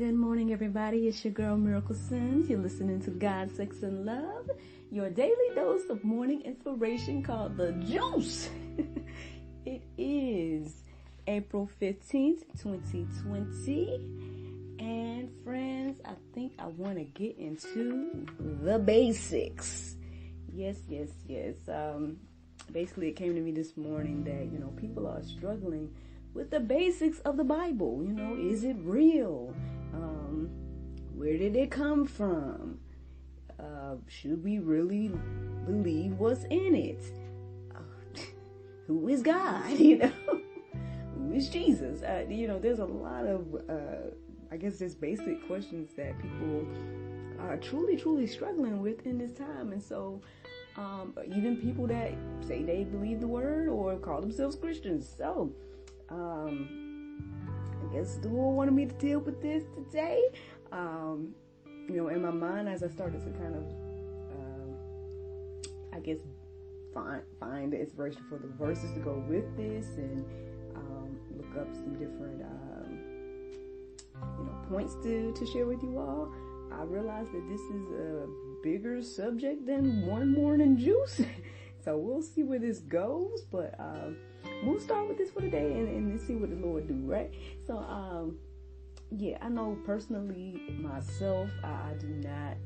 Good morning, everybody. It's your girl, Miracle Sims. You're listening to God, Sex, and Love, your daily dose of morning inspiration called The Juice. It is April 15th, 2020. And friends, I think I want to get into the basics. Yes. Basically, it came to me this morning that, people are struggling with the basics of the Bible. Is it real? Where did it come from? Should we really believe what's in it? Who is God? Who is Jesus? There's a lot of, just basic questions that people are truly struggling with in this time. And so, even people that say they believe the word or call themselves Christians. So, I guess the Lord wanted me to deal with this today. In my mind, as I started to kind of, find the inspiration for the verses to go with this and look up some different, points to share with you all, I realized that this is a bigger subject than one morning juice. So we'll see where this goes, but we'll start with this for today and see what the Lord do, right? So, I know personally myself, I do not,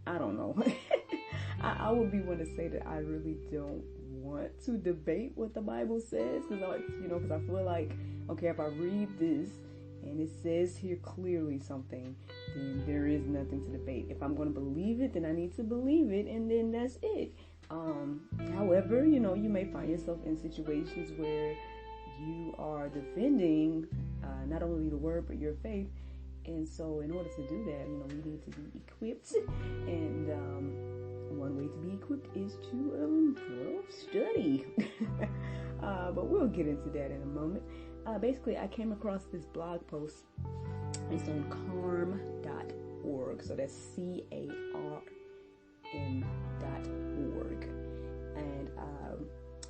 I don't know. I would be one to say that I really don't want to debate what the Bible says, because I feel like, okay, if I read this and it says here clearly something, then there is nothing to debate. If I'm going to believe it, then I need to believe it, and then that's it. However, you may find yourself in situations where you are defending not only the word but your faith, and so in order to do that, we need to be equipped, and one way to be equipped is to study. But we'll get into that in a moment. Basically, I came across this blog post. It's on carm.org, so that's CARM.org, and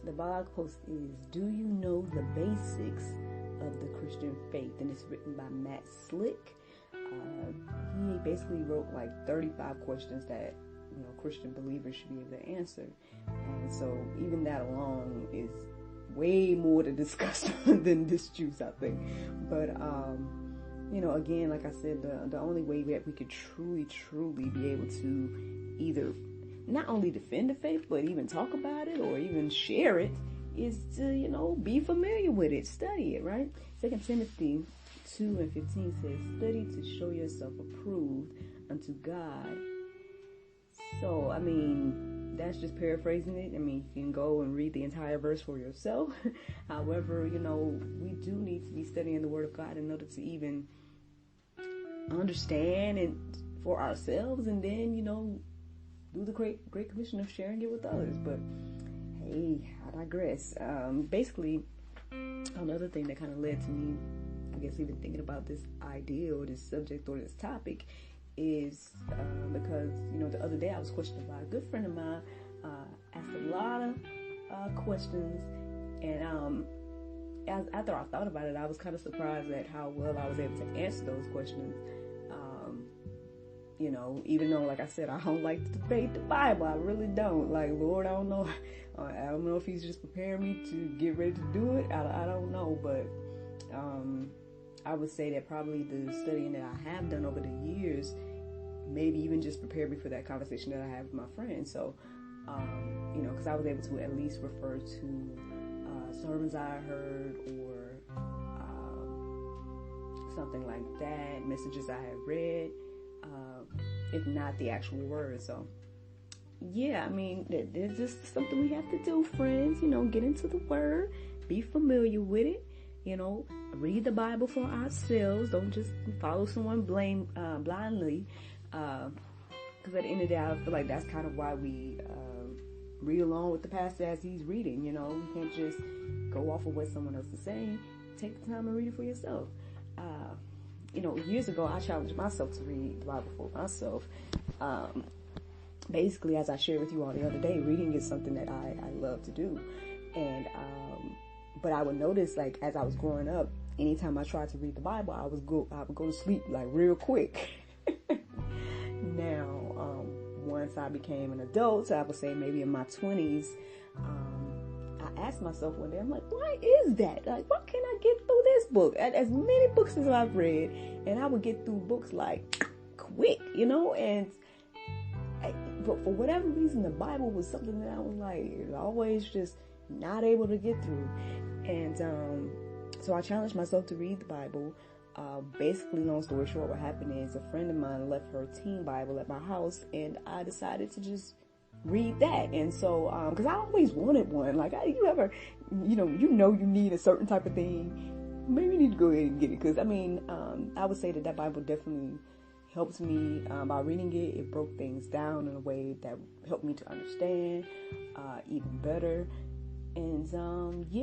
the blog post is, "Do you know the basics of the Christian faith?" And it's written by Matt Slick. He basically wrote like 35 questions that Christian believers should be able to answer, and so even that alone is way more to discuss than this juice, I think. But again, like I said, the only way that we could truly be able to either not only defend the faith, but even talk about it or even share it, is to, be familiar with it, study it, right? 2 Timothy 2:15 says, "Study to show yourself approved unto God." So, that's just paraphrasing it. You can go and read the entire verse for yourself. However, we do need to be studying the Word of God in order to even understand it for ourselves, and then, do the great commission of sharing it with others. But hey, I digress. Basically, another thing that kind of led to me, even thinking about this idea or this subject or this topic is because, the other day I was questioned by a good friend of mine, asked a lot of questions, and after I thought about it, I was kind of surprised at how well I was able to answer those questions. Even though, like I said, I don't like to debate the Bible. I really don't. Like, Lord, I don't know. I don't know if He's just preparing me to get ready to do it. I don't know. But I would say that probably the studying that I have done over the years maybe even just prepared me for that conversation that I had with my friends. So, because I was able to at least refer to sermons I heard or something like that, messages I had read, if not the actual word. So, there's just something we have to do, friends. Get into the word, be familiar with it. Read the Bible for ourselves. Don't just follow someone blindly. Because at the end of the day, I feel like that's kind of why we read along with the pastor as he's reading. We can't just go off of what someone else is saying. Take the time and read it for yourself. Years ago, I challenged myself to read the Bible for myself. Basically, as I shared with you all the other day, reading is something that I love to do. And but I would notice, like, as I was growing up, anytime I tried to read the Bible, I would go to sleep like real quick. Now, once I became an adult, so I would say maybe in my 20s, I asked myself one day, I'm like, why is that? Like, why can't I get through this book? As many books as I've read, and I would get through books like quick, and but for whatever reason, the Bible was something that I was like always just not able to get through. And so I challenged myself to read the Bible. Basically, long story short, what happened is a friend of mine left her teen Bible at my house, and I decided to just read that. And so, because I always wanted one, like, you need a certain type of thing, maybe you need to go ahead and get it. Because I would say that Bible definitely helped me by reading it. It broke things down in a way that helped me to understand even better. And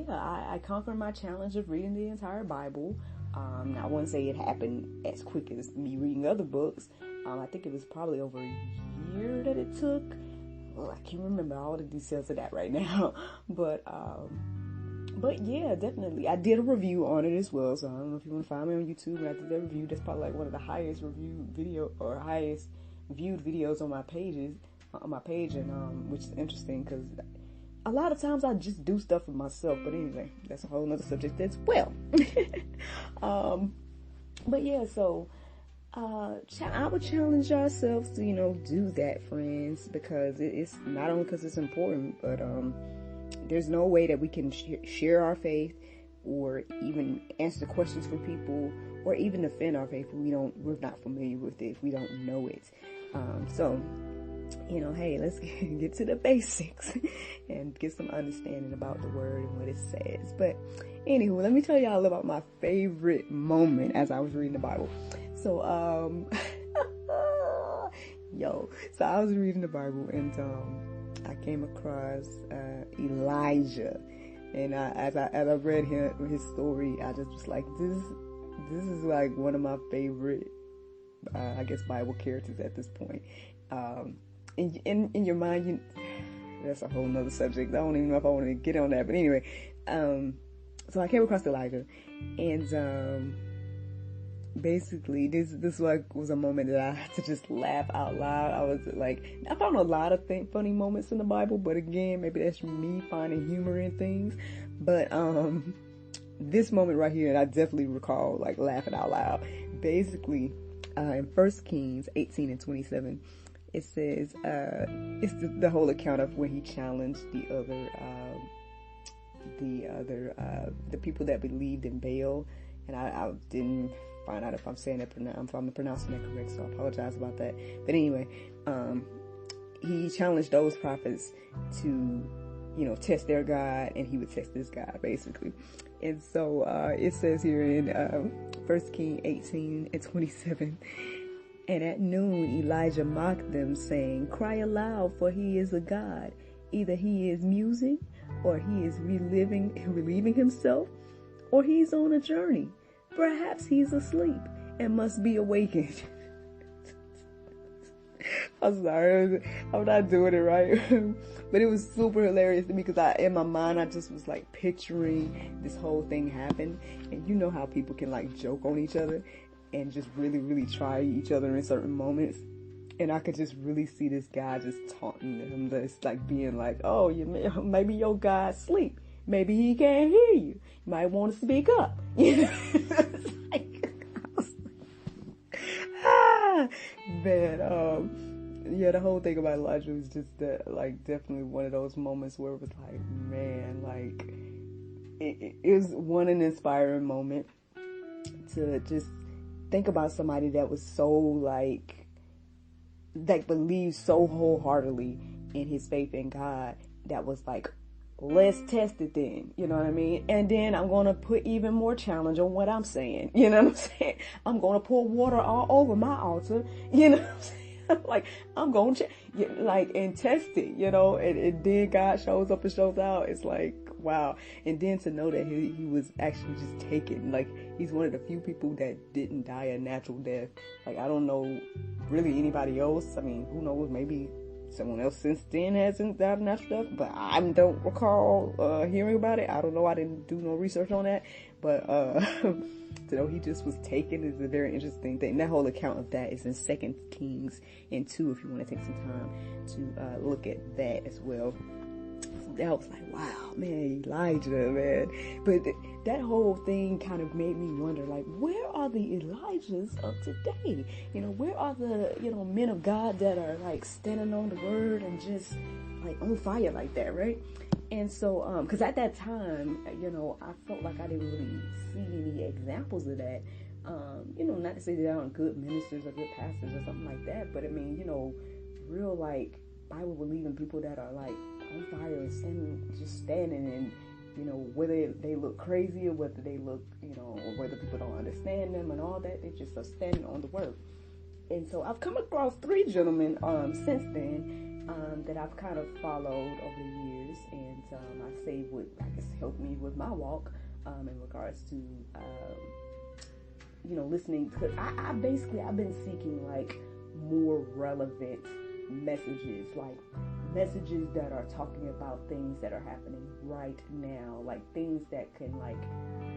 I conquered my challenge of reading the entire Bible. I wouldn't say it happened as quick as me reading other books. I think it was probably over a year that it took. Well, I can't remember all the details of that right now. But yeah, definitely. I did a review on it as well. So I don't know if you want to find me on YouTube. I did that review. That's probably like one of the highest reviewed video or highest viewed videos on my page, and which is interesting because a lot of times I just do stuff for myself, but anyway, that's a whole nother subject as well. But yeah, so I would challenge ourselves to, do that, friends, because it's not only because it's important, but there's no way that we can share our faith or even answer questions for people or even defend our faith if we're not familiar with it, if we don't know it. So hey, let's get to the basics and get some understanding about the word and what it says. But anywho, let me tell y'all about my favorite moment as I was reading the Bible. So, so I was reading the Bible and I came across Elijah, and as I read his story, I just was like, this is like one of my favorite, Bible characters at this point. In your mind, that's a whole nother subject. I don't even know if I want to get on that, but anyway, so I came across Elijah, and basically this was a moment that I had to just laugh out loud. I was like, I found a lot of funny moments in the Bible, but again, maybe that's me finding humor in things. But this moment right here, and I definitely recall like laughing out loud. Basically, in 1 Kings 18 and 27. It says, it's the whole account of when he challenged the people that believed in Baal. And I didn't find out if I'm pronouncing that correct, so I apologize about that. But anyway, he challenged those prophets to, test their God, and he would test this God, basically. And so, it says here in, 1 Kings 18 and 27, and at noon Elijah mocked them, saying, "Cry aloud, for he is a god. Either he is musing, or he is relieving himself, or he's on a journey. Perhaps he's asleep and must be awakened." I'm sorry, I'm not doing it right. But it was super hilarious to me because in my mind, I just was like picturing this whole thing happen. And you know how people can like joke on each other and just really, really try each other in certain moments. And I could just really see this guy just taunting them, just like being like, "Oh, maybe your guy's asleep. Maybe he can't hear you. You might want to speak up." The whole thing about Elijah was just that, like, definitely one of those moments where it was like, man, like, it was an inspiring moment to just think about somebody that was so, like believed so wholeheartedly in his faith in God, that was like, let's test it then, you know what I mean? And then I'm going to put even more challenge on what I'm saying, you know what I'm saying? I'm going to pour water all over my altar, you know what I'm saying? Like, I'm going to, and test it, and then God shows up and shows out. It's like, wow. And then to know that he was actually just taken, like, he's one of the few people that didn't die a natural death. Like, I don't know really anybody else. I mean, who knows, maybe someone else since then hasn't done that stuff, but I don't recall hearing about it. I don't know. I didn't do no research on that, but to know he just was taken is a very interesting thing. That whole account of that is in 2 Kings and 2, if you want to take some time to look at that as well. I was like, wow, man, Elijah, man. But that whole thing kind of made me wonder, like, where are the Elijahs of today? You know, where are the, men of God that are, like, standing on the word and just, like, on fire like that, right? And so, because at that time, I felt like I didn't really see any examples of that. Not to say that there aren't good ministers or good pastors or something like that, but I mean, real, like, Bible-believing people that are, like, on fire and standing and, whether they look crazy or whether they look, or whether people don't understand them and all that, they just are standing on the word. And so I've come across 3 gentlemen since then that I've kind of followed over the years, and I say would, I guess, help me with my walk in regards to, listening, because I've been seeking, like, more relevant messages, like messages that are talking about things that are happening right now, like things that can, like,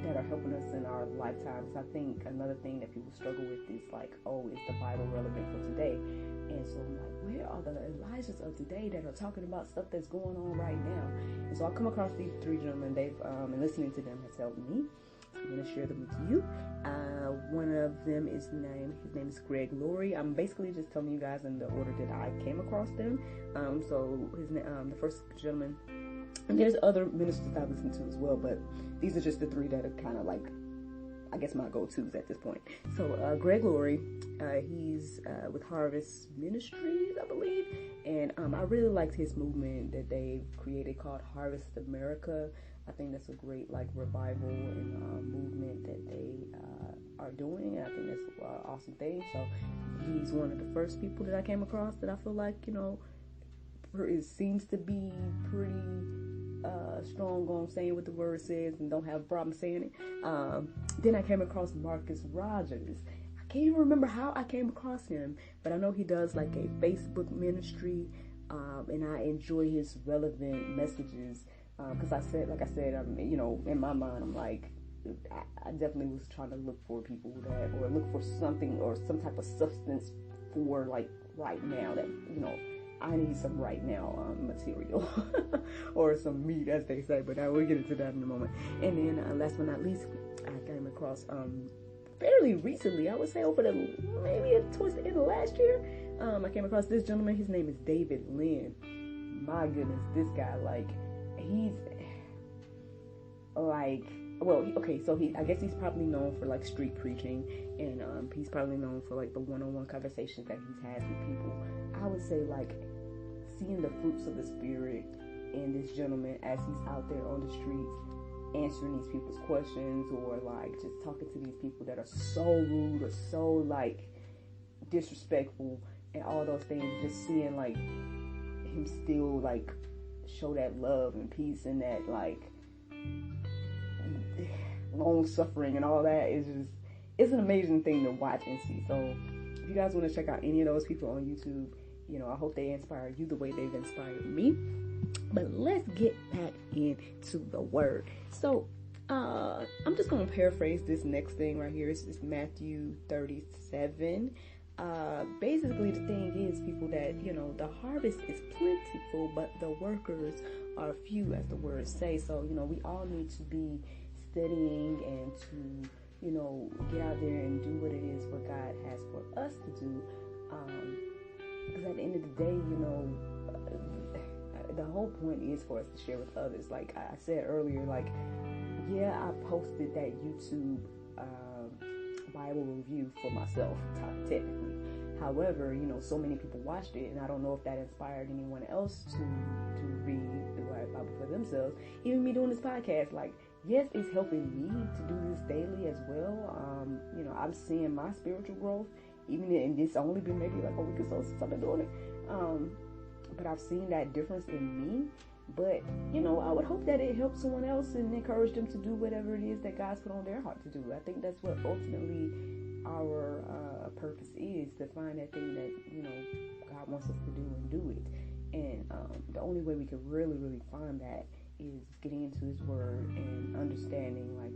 that are helping us in our lifetimes. I think another thing that people struggle with is like, oh, is the Bible relevant for today? And so I'm like, where are the Elijahs of today that are talking about stuff that's going on right now? And so I come across these 3 gentlemen. They've and listening to them has helped me. I'm going to share them with you. One of them is his name is Greg Laurie. I'm basically just telling you guys in the order that I came across them. So the first gentleman, and there's other ministers that I listen to as well, but these are just the 3 that are kind of like, I guess, my go-tos at this point. So Greg Laurie, he's with Harvest Ministries, I believe, and I really liked his movement that they've created called Harvest America. I think that's a great, like, revival and movement that they are doing, and I think that's an awesome thing. So he's one of the first people that I came across that I feel like, it seems to be pretty strong on saying what the word says and don't have a problem saying it. Then I came across Marcus Rogers. I can't even remember how I came across him, but I know he does, like, a Facebook ministry, and I enjoy his relevant messages. Because like I said, in my mind, I'm like, I definitely was trying to look for people or look for something or some type of substance for, like, right now that, I need some right now material or some meat, as they say, but I will get into that in a moment. And then last but not least, I came across fairly recently, I would say maybe towards the end of last year, I came across this gentleman. His name is David Lynn. My goodness, this guy, like, he's like, I guess he's probably known for, like, street preaching, and he's probably known for, like, the one-on-one conversations that he's had with people. I would say, like, seeing the fruits of the Spirit in this gentleman as he's out there on the streets answering these people's questions, or, like, just talking to these people that are so rude or so, like, disrespectful and all those things, just seeing, like, him still, like, show that love and peace and that, like, long suffering and all that is just, it's an amazing thing to watch and see. So if you guys want to check out any of those people on YouTube, I hope they inspire you the way they've inspired me. But let's get back into the word. So I'm just going to paraphrase this next thing right here. It's Matthew 37. Basically, the thing is, people, that, the harvest is plentiful, but the workers are few, as the words say. So, we all need to be studying and to, get out there and do what it is what God has for us to do. Because at the end of the day, the whole point is for us to share with others. Like I said earlier, like, yeah, I posted that YouTube Bible review for myself, technically. However, so many people watched it, and I don't know if that inspired anyone else to read the Bible for themselves. Even me doing this podcast, like, yes, it's helping me to do this daily as well. I'm seeing my spiritual growth, even in it's only been maybe like a week or so since I've been doing it. But I've seen that difference in me. But, I would hope that it helps someone else and encourage them to do whatever it is that God's put on their heart to do. I think that's what ultimately our purpose is, to find that thing that, God wants us to do and do it. And the only way we can really, really find that is getting into His Word and understanding like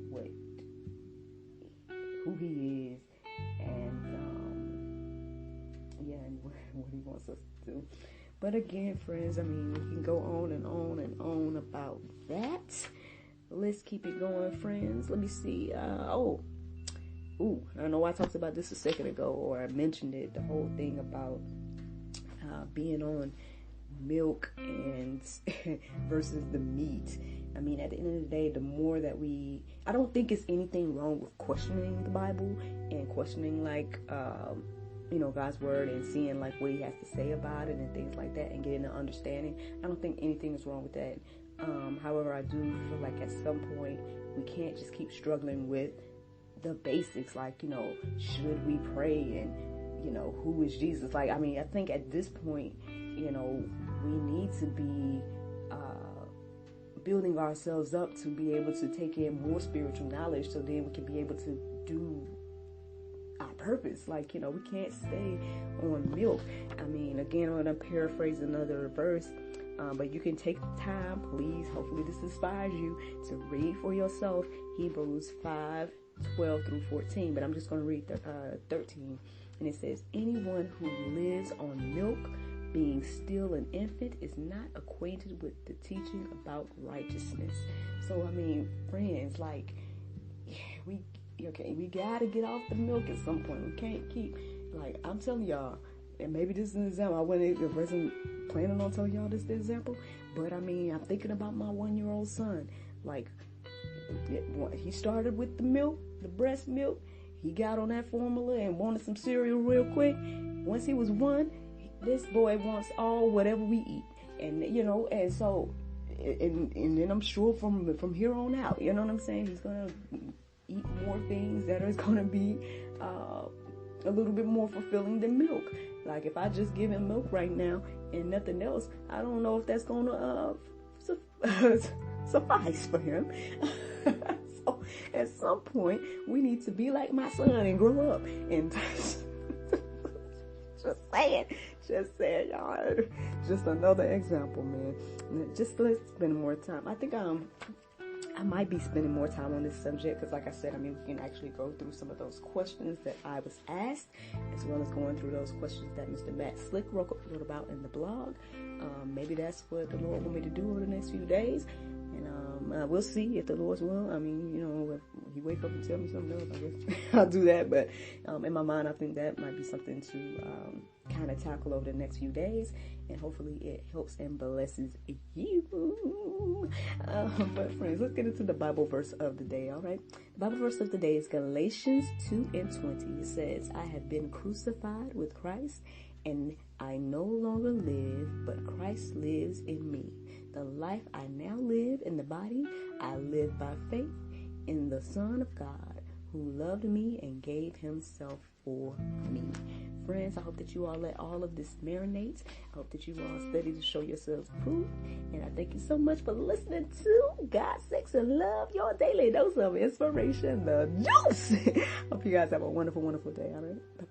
who He is, and and what He wants us to do. But again, friends, I mean, we can go on and on and on about that. Let's keep it going, friends. Let me see. I know I talked about this a second ago, or I mentioned it, the whole thing about being on milk and versus the meat. I mean, at the end of the day, the more that I don't think it's anything wrong with questioning the Bible and questioning God's word and seeing like what He has to say about it and things like that and getting an understanding. I don't think anything is wrong with that. However, I do feel like at some point we can't just keep struggling with the basics, like, should we pray, and, who is Jesus? Like, I mean, I think at this point, we need to be building ourselves up to be able to take in more spiritual knowledge, so then we can be able to do our purpose. Like, we can't stay on milk. I mean, again, I'm going to paraphrase another verse, but you can take the time, please. Hopefully this inspires you to read for yourself Hebrews 5:12-14, but I'm just going to read 13. And it says, anyone who lives on milk, being still an infant, is not acquainted with the teaching about righteousness. So, I mean, friends, like, we gotta get off the milk at some point. We can't keep, like, I'm telling y'all, and maybe this is an example. I wasn't planning on telling y'all this example, but I mean, I'm thinking about my 1-year-old son. Like, he started with the milk, the breast milk. He got on that formula and wanted some cereal real quick. Once he was 1, this boy wants whatever we eat. And, and so, and then I'm sure from here on out, you know what I'm saying? He's going to eat more things that are going to be a little bit more fulfilling than milk. Like, if I just give him milk right now and nothing else, I don't know if that's going to suffice for him. So at some point, we need to be like my son and grow up. And just saying, y'all. Just another example, man. Just let's spend more time. I think I might be spending more time on this subject because, like I said, I mean, we can actually go through some of those questions that I was asked, as well as going through those questions that Mr. Matt Slick wrote about in the blog. Maybe that's what the Lord want me to do over the next few days. And we'll see if the Lord's will. I mean, if He wake up and tell me something else, I guess I'll do that. But in my mind, I think that might be something to kind of tackle over the next few days. And hopefully it helps and blesses you. But friends, let's get into the Bible verse of the day, all right? The Bible verse of the day is Galatians 2:20. It says, I have been crucified with Christ, and I no longer live, but Christ lives in me. The life I now live in the body, I live by faith in the Son of God, who loved me and gave Himself for me. Friends, I hope that you all let all of this marinate. I hope that you all study to show yourselves approved. And I thank you so much for listening to God, Sex, and Love, your daily dose of inspiration, the juice. Hope you guys have a wonderful, wonderful day. All right? Bye.